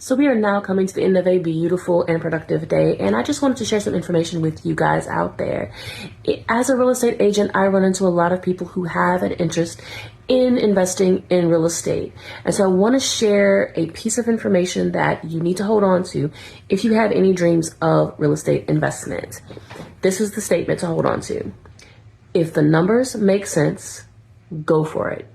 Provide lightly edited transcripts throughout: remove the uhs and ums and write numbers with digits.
So we are now coming to the end of a beautiful and productive day, and I just wanted to share some information with you guys out there. As a real estate agent, I run into a lot of people who have an interest in investing in real estate. And so I want to share a piece of information that you need to hold on to if you have any dreams of real estate investment. This is the statement to hold on to. If the numbers make sense, go for it.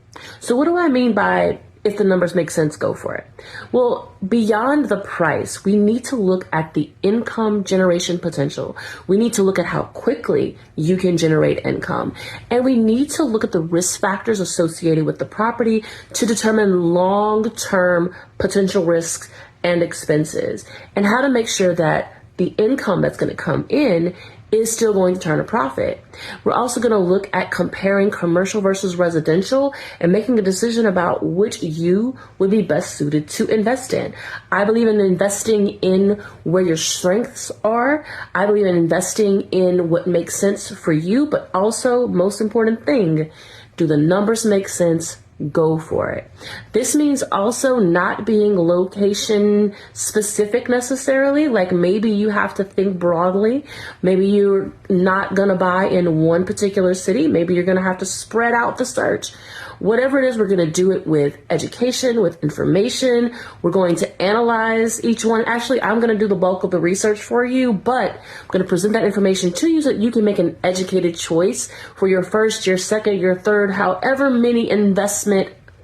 So what do I mean by if the numbers make sense, go for it? Well, beyond the price, we need to look at the income generation potential. We need to look at how quickly you can generate income. And we need to look at the risk factors associated with the property to determine long-term potential risks and expenses, and how to make sure that the income that's going to come in is still going to turn a profit. We're also going to look at comparing commercial versus residential and making a decision about which you would be best suited to invest in. I believe in investing in where your strengths are. I believe in investing in what makes sense for you, but also, most important thing, do the numbers make sense? Go for it. This means also not being location specific necessarily. Like maybe you have to think broadly. Maybe you're not going to buy in one particular city. Maybe you're going to have to spread out the search. Whatever it is, we're going to do it with education, with information. We're going to analyze each one. Actually, I'm going to do the bulk of the research for you, but I'm going to present that information to you so that you can make an educated choice for your first, your second, your third, however many investment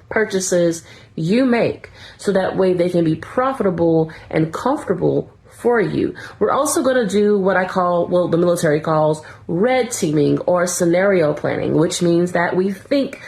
purchases you make, so that way they can be profitable and comfortable for you. We're also going to do what I call, well, the military calls red teaming or scenario planning, which means that we think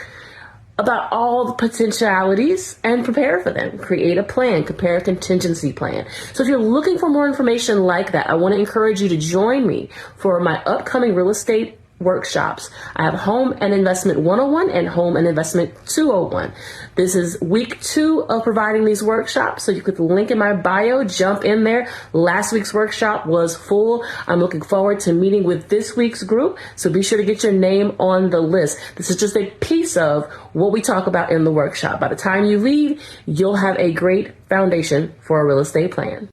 about all the potentialities and prepare for them. Create a plan, compare a contingency plan. So if you're looking for more information like that, I want to encourage you to join me for my upcoming real estate workshops. I have Home and Investment 101 and Home and Investment 201. This is week 2 of providing these workshops. So you click the link in my bio, jump in there. Last week's workshop was full. I'm looking forward to meeting with this week's group. So be sure to get your name on the list. This is just a piece of what we talk about in the workshop. By the time you leave, you'll have a great foundation for a real estate plan.